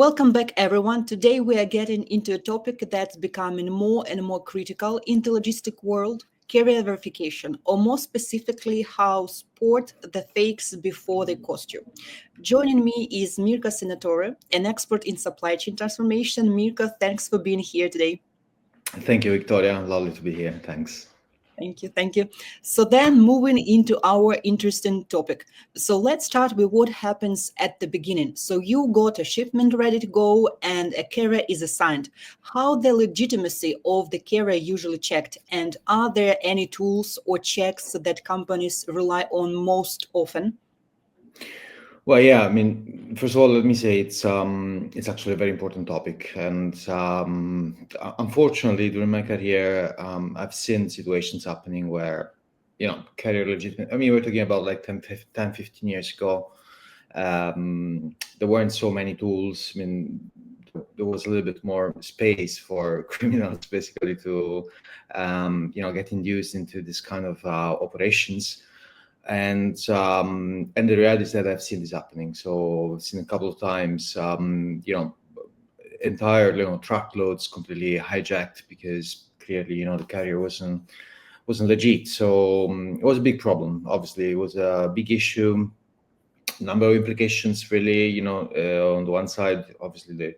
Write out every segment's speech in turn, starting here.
Welcome back, everyone. Today we are getting into a topic that's becoming more and more critical in the logistic world: carrier verification, or more specifically, how sport the fakes before they cost you. Joining me is Mirka Senatore, an expert in supply chain transformation. Mirka, thanks for being here today. Thank you, Victoria. Lovely to be here. Thanks. Thank you. Thank you. So then moving into our interesting topic. So let's start with what happens at the beginning. So you got a shipment ready to go and a carrier is assigned. How the legitimacy of the carrier usually checked, and are there any tools or checks that companies rely on most often? Well, yeah. First of all, let me say it's actually a very important topic, and unfortunately, during my career, I've seen situations happening where carrier legitimate. We're talking about like 15 years ago. There weren't so many tools. There was a little bit more space for criminals basically to get induced into this kind of operations. And the reality is that I've seen this happening. So I've seen a couple of times, entire truckloads completely hijacked because clearly the carrier wasn't legit. So it was a big problem. Obviously, it was a big issue. Number of implications, really. On the one side, obviously the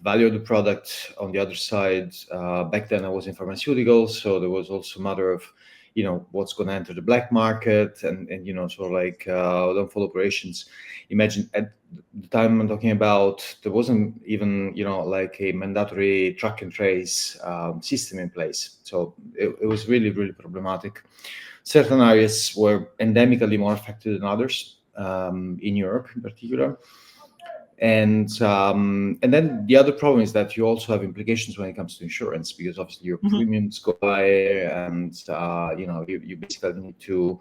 value of the product. On the other side, back then I was in pharmaceuticals, so there was also a matter of what's going to enter the black market and sort of like unfold operations. Imagine at the time I'm talking about, there wasn't even like a mandatory track and trace system in place, so it was really, really problematic. Certain areas were endemically more affected than others, in Europe in particular. And then the other problem is that you also have implications when it comes to insurance, because obviously your premiums go higher, and you basically need to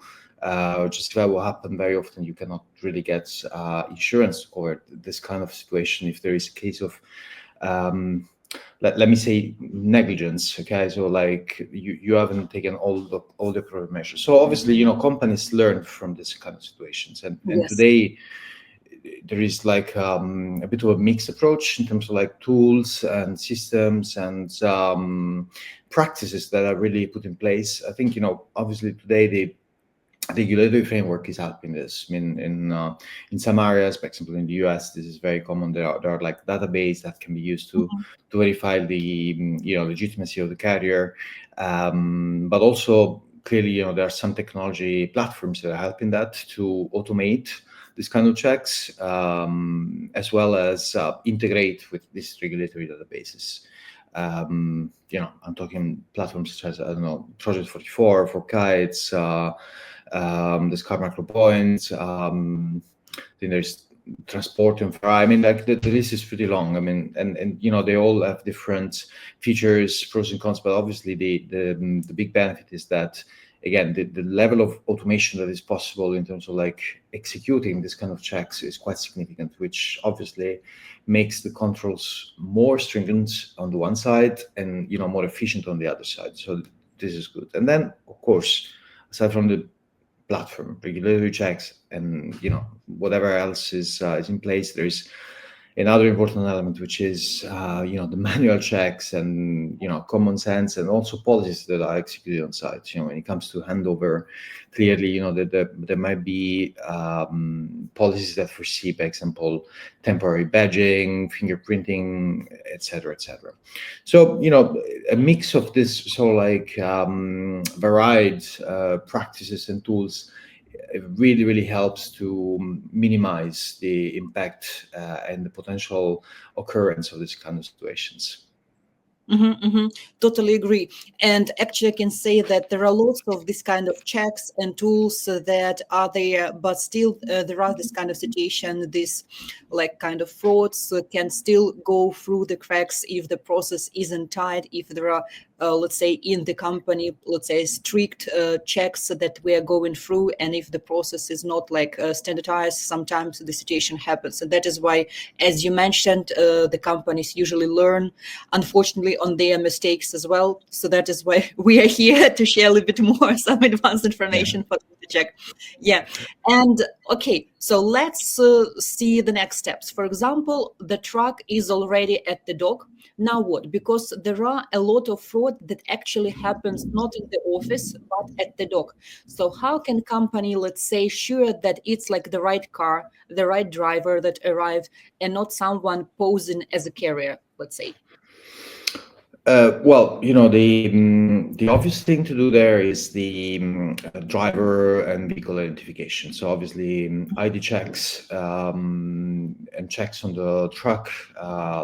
justify what happened. Very often you cannot really get insurance to cover this kind of situation if there is a case of let me say negligence. Okay, so like you haven't taken all the appropriate measures. So obviously companies learn from this kind of situations, and Yes. today there is like a bit of a mixed approach in terms of like tools and systems and practices that are really put in place. I think obviously today the regulatory framework is helping this. In some areas, for example, in the US, this is very common. There are like database that can be used to verify the legitimacy of the carrier, but also clearly there are some technology platforms that are helping that to automate this kind of checks, as well as integrate with these regulatory databases. I'm talking platforms such as, I don't know, Project 44 for kites, there's Car Macro Points, then there's Transport and Fry. Like the list is pretty long. And they all have different features, pros and cons, but obviously the big benefit is that, again, the level of automation that is possible in terms of like executing this kind of checks is quite significant, which obviously makes the controls more stringent on the one side and more efficient on the other side. So this is good. And then, of course, aside from the platform regulatory checks and whatever else is in place, there is another important element, which is the manual checks and common sense, and also policies that are executed on site. When it comes to handover, clearly there might be policies that foresee, for example, temporary badging, fingerprinting, etc., etc. So a mix of this sort of like varied practices and tools, it really, really helps to minimize the impact and the potential occurrence of these kind of situations. Totally agree. And actually, I can say that there are lots of this kind of checks and tools that are there, but still there are this kind of situation, this like kind of frauds can still go through the cracks if the process isn't tight, if there are let's say in the company, let's say strict checks that we are going through, and if the process is not like standardized, sometimes the situation happens. And that is why, as you mentioned, the companies usually learn, unfortunately, on their mistakes as well. So that is why we are here to share a little bit more some advanced information for them check. Yeah. And okay, so let's see the next steps. For example, the truck is already at the dock. Now what? Because there are a lot of fraud that actually happens not in the office but at the dock. So how can company, let's say, sure that it's like the right car, the right driver that arrived, and not someone posing as a carrier, let's say? Well, the obvious thing to do there is the driver and vehicle identification. So obviously ID checks and checks on the truck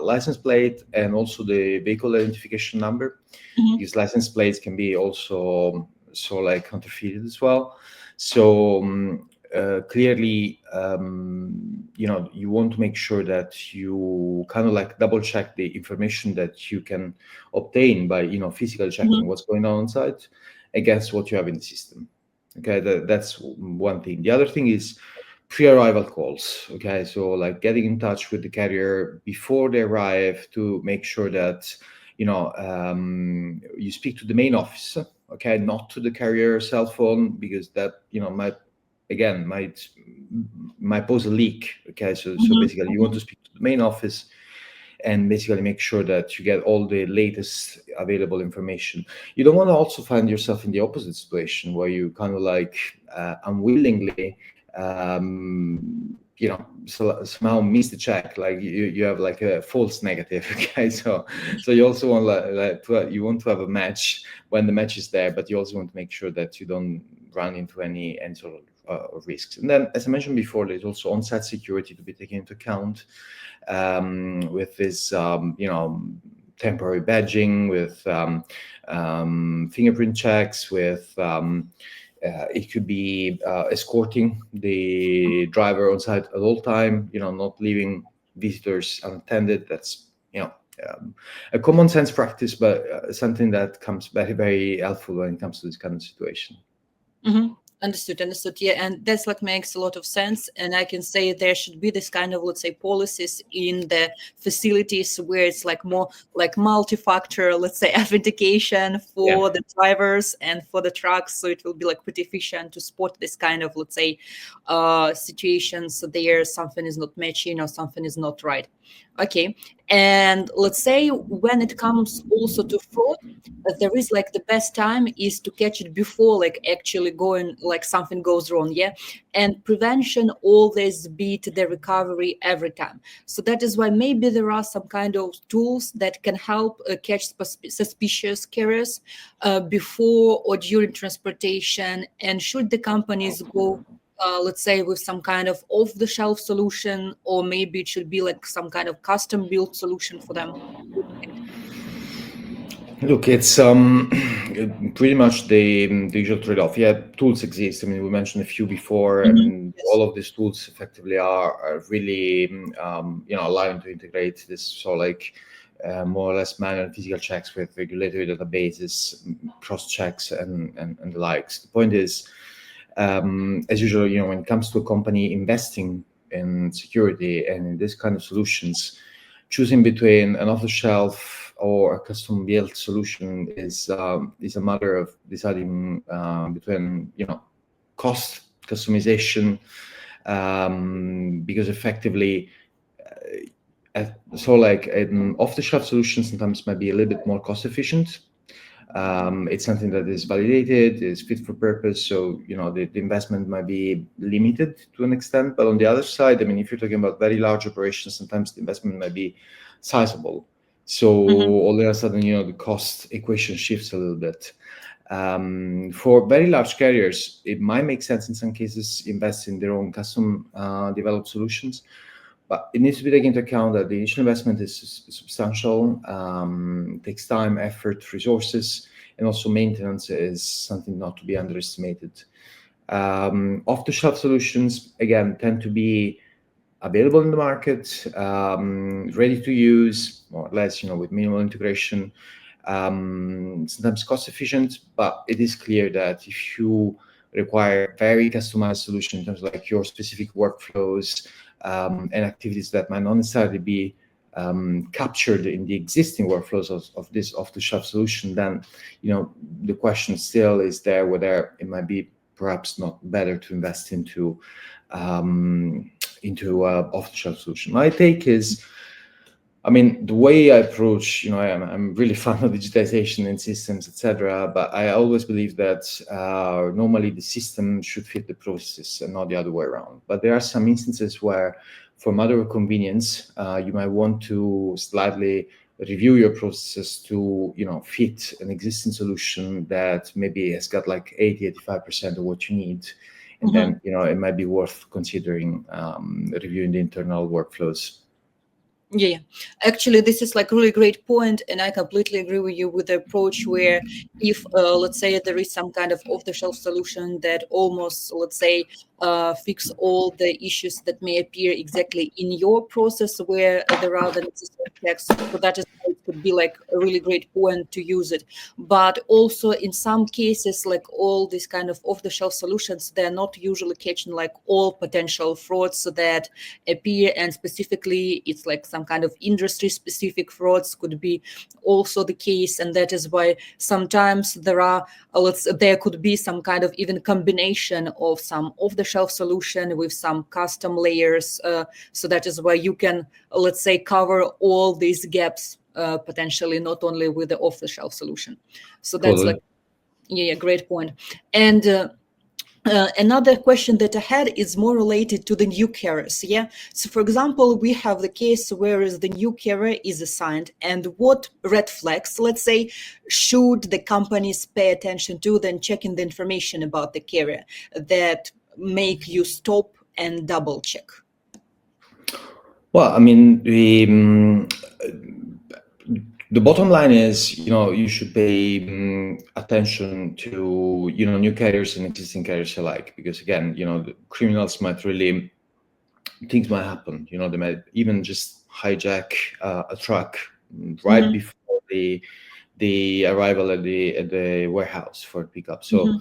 license plate and also the vehicle identification number, Mhm. because license plates can be also so like counterfeited as well. So clearly, you want to make sure that you kind of like double check the information that you can obtain by physically checking Mhm. what's going on inside against what you have in the system. Okay, that's one thing. The other thing is pre-arrival calls. Okay, so like getting in touch with the carrier before they arrive to make sure that you speak to the main office. Okay, not to the carrier cell phone, because that might again might pose a leak. Okay, so Mhm. basically you want Mhm. to speak to the main office and basically make sure that you get all the latest available information. You don't want to also find yourself in the opposite situation where you kind of like unwillingly somehow miss the check, like you have like a false negative. Okay, so you also want you want to have a match when the match is there, but you also want to make sure that you don't run into any sort of risks. And then, as I mentioned before, there's also on-site security to be taken into account, with this, temporary badging, with fingerprint checks, with it could be escorting the driver on site at all time, not leaving visitors unattended. That's, a common sense practice, but something that comes very, very helpful when it comes to this kind of situation. Mm-hmm. Understood, understood. Yeah, and that's like makes a lot of sense. And I can say there should be this kind of, let's say, policies in the facilities where it's like more like multi-factor, let's say, authentication Yeah. for the drivers and for the trucks. So it will be like pretty efficient to spot this kind of, let's say, situations there something is not matching or something is not right. Okay. And let's say when it comes also to fraud, there is like the best time is to catch it before like actually going like something goes wrong. Yeah. And prevention always beat the recovery every time. So that is why maybe there are some kind of tools that can help catch suspicious carriers before or during transportation. And should the companies go, let's say, with some kind of off the shelf solution, or maybe it should be like some kind of custom built solution for them? What do you think? Look, it's pretty much the usual trade-off. Yeah, tools exist. I mean, we mentioned a few before, Mhm. and Yes. all of these tools effectively are really, allowing to integrate this sort of like more or less manual physical checks with regulatory databases, cross checks, and the likes. The point is, as usual, when it comes to a company investing in security and in this kind of solutions, choosing between an off-the-shelf or a custom-built solution is a matter of deciding between cost, customization, because effectively, so like an off-the-shelf solution sometimes might be a little bit more cost efficient. It's something that is validated, is fit for purpose. So, the investment might be limited to an extent. But on the other side, I mean, if you're talking about very large operations, sometimes the investment might be sizable. So Mhm. all of a sudden, the cost equation shifts a little bit. For very large carriers, it might make sense in some cases invest in their own custom developed solutions, but it needs to be taken into account that the initial investment is substantial, takes time, effort, resources, and also maintenance is something not to be underestimated. Off-the-shelf solutions, again, tend to be available in the market, ready to use, more or less, with minimal integration, sometimes cost efficient, but it is clear that if you require very customized solution in terms of like your specific workflows and activities that might not necessarily be captured in the existing workflows of this off-the-shelf solution, then the question still is there whether it might be perhaps not better to invest into off-the-shelf solution. My take is, I mean, the way I approach, I'm really fan of digitization and systems, etc. But I always believe that normally the system should fit the processes and not the other way around. But there are some instances where, for matter of convenience, you might want to slightly review your processes to, fit an existing solution that maybe has got like 80, 85% of what you need. And Mhm. then, it might be worth considering reviewing the internal workflows. Yeah, yeah. Actually, this is like a really great point, and I completely agree with you with the approach where if, let's say, there is some kind of off-the-shelf solution that almost, let's say, fix all the issues that may appear exactly in your process where there are the necessary checks. So that is why it could be like a really great point to use it. But also in some cases, like all these kind of off-the-shelf solutions, they're not usually catching like all potential frauds that appear, and specifically it's like some kind of industry specific frauds could be also the case, and that is why sometimes there could be some kind of even combination of some off-the-shelf solution with some custom layers, so that is why you can, let's say, cover all these gaps potentially, not only with the off-the-shelf solution. So that's like, Totally. yeah, yeah, great point. And another question that I had is more related to the new carriers. Yeah. So, for example, we have the case where is the new carrier is assigned, and what red flags, let's say, should the companies pay attention to then checking the information about the carrier that make you stop and double check? Well, I mean, the bottom line is, you should pay attention to, new carriers and existing carriers alike, because again, the criminals might really, things might happen. They might even just hijack a truck right Mm-hmm. before the arrival at the warehouse for pickup. So Mm-hmm.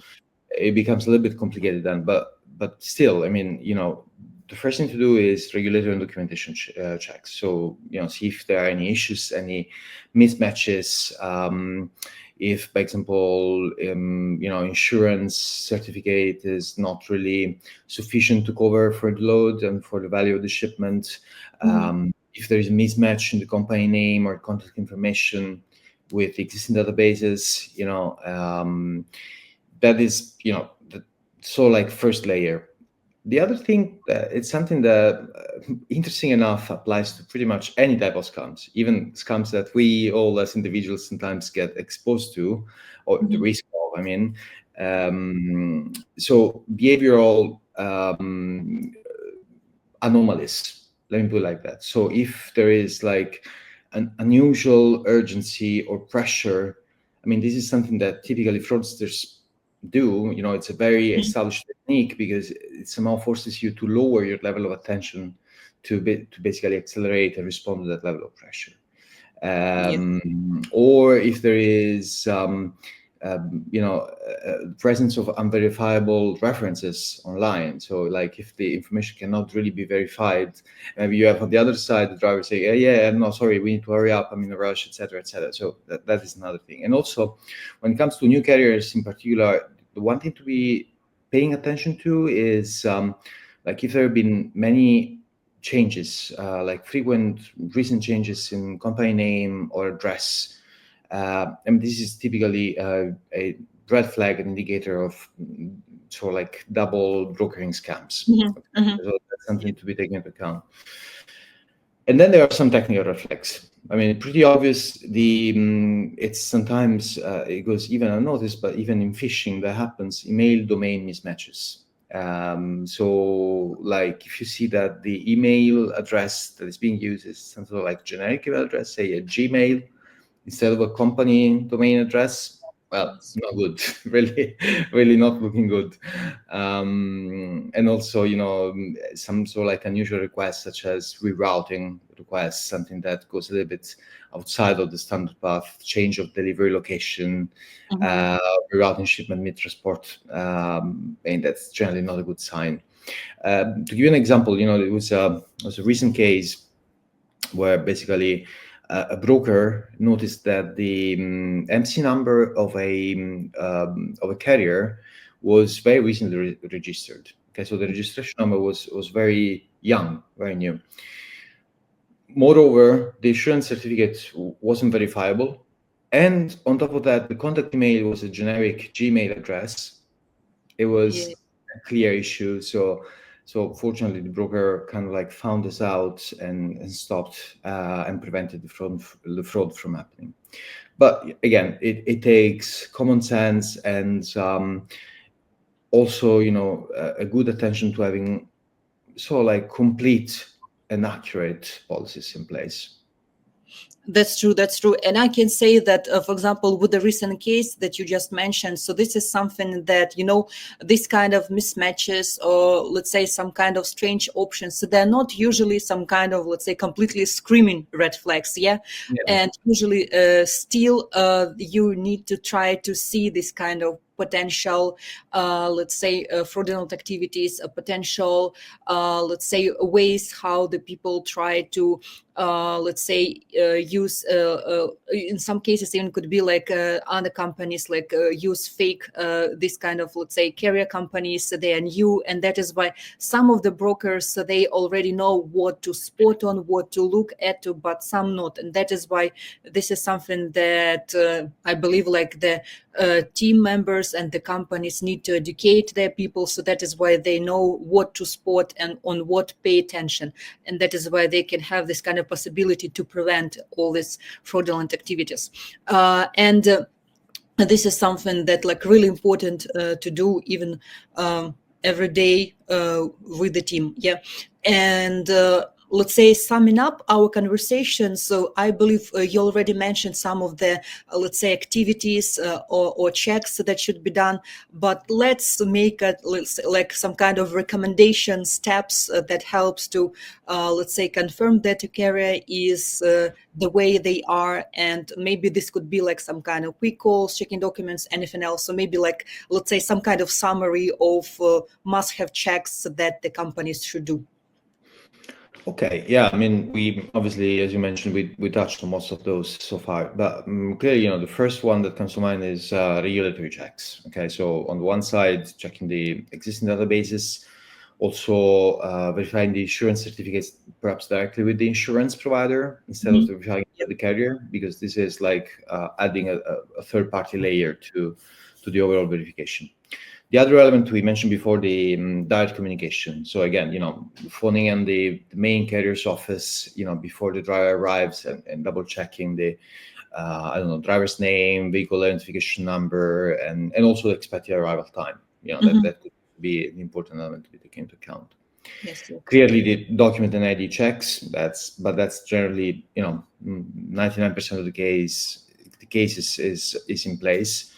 it becomes a little bit complicated then. But still, I mean, the first thing to do is regulatory and documentation checks. So, see if there are any issues, any mismatches. If, by example, insurance certificate is not really sufficient to cover for the load and for the value of the shipment. If there is a mismatch in the company name or contact information with existing databases, that is, so like first layer. The other thing, it's something that, interesting enough, applies to pretty much any type of scams, even scams that we all as individuals sometimes get exposed to, or the Mm-hmm. risk of. I mean, so behavioral anomalies. Let me put it like that. So if there is like an unusual urgency or pressure, I mean, this is something that typically fraudsters do. It's a very established technique because it somehow forces you to lower your level of attention to basically accelerate and respond to that level of pressure. Yes. Or if there is presence of unverifiable references online. So like if the information cannot really be verified, maybe you have on the other side the driver say, yeah, no, sorry, we need to hurry up, I'm in a rush, etc., etc. So that is another thing. And also when it comes to new carriers in particular, the one thing to be paying attention to is like if there have been many changes, like frequent recent changes in company name or address. And this is typically a red flag, an indicator of sort of like double brokering scams. Mm-hmm. Mm-hmm. So that's something to be taken into account. And then there are some technical red flags. I mean, pretty obvious. It's sometimes it goes even unnoticed, but even in phishing that happens. Email domain mismatches. So, like if you see that the email address that is being used is some sort of like generic email address, say a Gmail, instead of a company domain address, well, Yes. not good. Really, really not looking good. And also, some sort of like unusual requests, such as rerouting requests, something that goes a little bit outside of the standard path, change of delivery location, Mm-hmm. uh, rerouting shipment mid-transport, and that's generally not a good sign. To give you an example, it was a recent case where basically a broker noticed that the MC number of a carrier was very recently registered. Okay, so the registration number was very young, very new. Moreover, the insurance certificate wasn't verifiable. And on top of that, the contact email was a generic Gmail address. It Yeah. was a clear issue. So fortunately, the broker kind of like found this out and stopped and prevented the fraud from happening. But again, it takes common sense and also, a good attention to having like complete and accurate policies in place. That's true. That's true. And I can say that, for example, with the recent case that you just mentioned, so this is something that, this kind of mismatches or let's say some kind of strange options. So they're not usually some kind of, let's say, completely screaming red flags. Yeah. Yeah. And usually still you need to try to see this kind of potential, let's say, fraudulent activities, potential, let's say, ways how the people try to, let's say, use, in some cases even could be like other companies like use fake, this kind of, let's say, carrier companies. So they are new, and that is why some of the brokers, so they already know what to spot on, what to look at, but some not. And that is why this is something that I believe like the team members and the companies need to educate their people, so that is why they know what to spot and on what pay attention, and that is why they can have this kind of possibility to prevent all these fraudulent activities. And this is something that like really important to do even every day with the team. Yeah. And let's say summing up our conversation, so I believe you already mentioned some of the let's say activities or checks that should be done, but let's make it, let's say, like some kind of recommendation steps that helps to let's say confirm that your carrier is the way they are. And maybe this could be like some kind of quick calls, checking documents, anything else. So maybe like, let's say, some kind of summary of must-have checks that the companies should do. Okay, yeah, I mean, we obviously, as you mentioned, we touched on most of those so far, but clearly, the first one that comes to mind is regulatory checks. Okay, so on the one side, checking the existing databases, also verifying the insurance certificates perhaps directly with the insurance provider instead of verifying Yep. the carrier, because this is like adding a third-party layer to the overall verification. The other element we mentioned before, the direct communication. So again, phoning in the main carrier's office, before the driver arrives and double checking the, I don't know, driver's name, vehicle identification number, and also the expected arrival time. That could be an important element to be taken into account. Yes, yes. Clearly, the document and ID checks. That's generally, 99% of the cases is in place.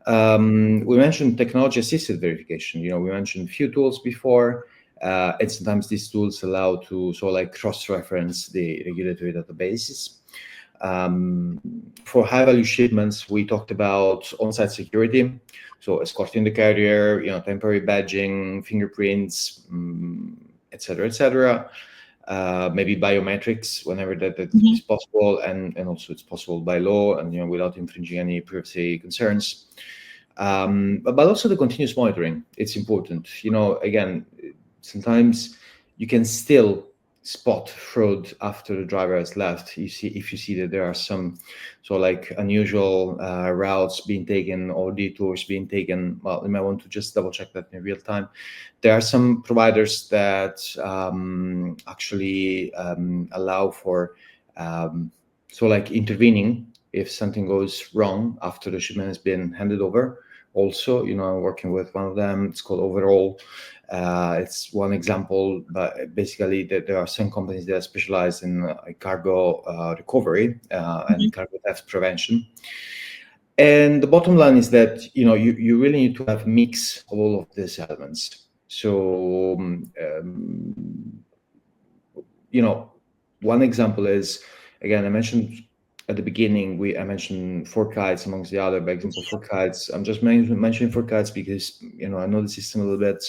We mentioned technology-assisted verification. We mentioned a few tools before, and sometimes these tools allow to cross-reference the regulatory databases. For high-value shipments, we talked about on-site security, so escorting the carrier, temporary badging, fingerprints, etc., etc. Maybe biometrics whenever that is possible, and also it's possible by law and without infringing any privacy concerns. But also the continuous monitoring, it's important. Again, sometimes you can still spot fraud after the driver has left. If you see that there are some unusual routes being taken or detours being taken, well, you might want to just double check that in real time. There are some providers that actually allow for intervening if something goes wrong after the shipment has been handed over. Also, I'm working with one of them. It's called Overall. It's one example, but basically there are some companies that specialize in cargo recovery and cargo theft prevention. And the bottom line is that you really need to have a mix of all of these elements. So one example is, again, I mentioned at the beginning, I mentioned ForKites amongst the other. By example, ForKites. I'm just mentioning ForKites because I know the system a little bit.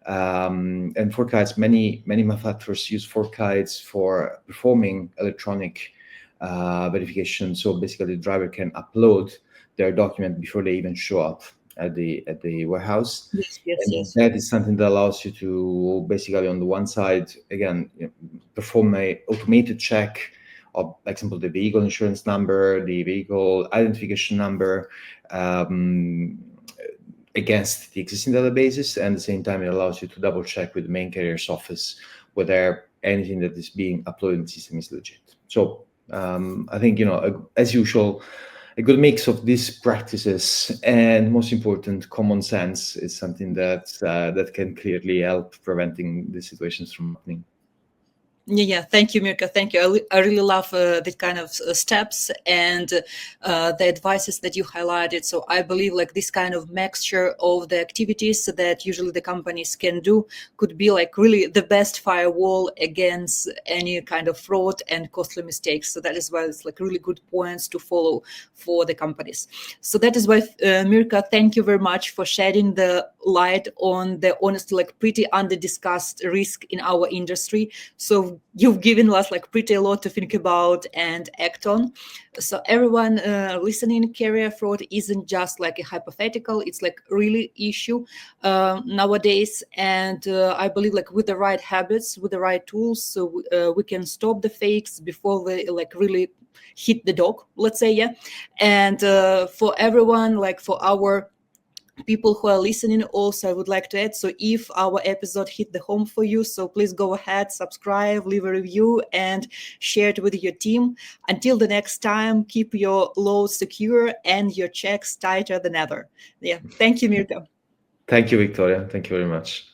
And ForKites, many manufacturers use ForKites for performing electronic verification. So basically, the driver can upload their document before they even show up at the warehouse. Yes, yes, And yes. that is something that allows you to basically, on the one side, again, perform a automated check of, for example, the vehicle insurance number, the vehicle identification number, um, against the existing databases, and at the same time, it allows you to double check with the main carrier's office whether anything that is being uploaded in the system is legit. So I think, as usual, a good mix of these practices and, most important, common sense is something that can clearly help preventing these situations from happening. Yeah, yeah. Thank you, Mirka. Thank you. I really love the kind of steps and the advices that you highlighted. So I believe like this kind of mixture of the activities that usually the companies can do could be like really the best firewall against any kind of fraud and costly mistakes. So that is why it's like really good points to follow for the companies. So that is why, Mirka, thank you very much for shedding the light on the honestly like pretty under discussed risk in our industry. So you've given us like pretty a lot to think about and act on. So everyone listening, carrier fraud isn't just like a hypothetical; it's like really issue nowadays. And I believe like with the right habits, with the right tools, so we can stop the fakes before they like really hit the dog. Let's say, yeah. And for everyone, like for our people who are listening also, I would like to add, so if our episode hit the home for you, so please go ahead, subscribe, leave a review, and share it with your team. Until the next time, keep your load secure and your checks tighter than ever. Yeah, thank you, Mirka. Thank you, Victoria. Thank you very much.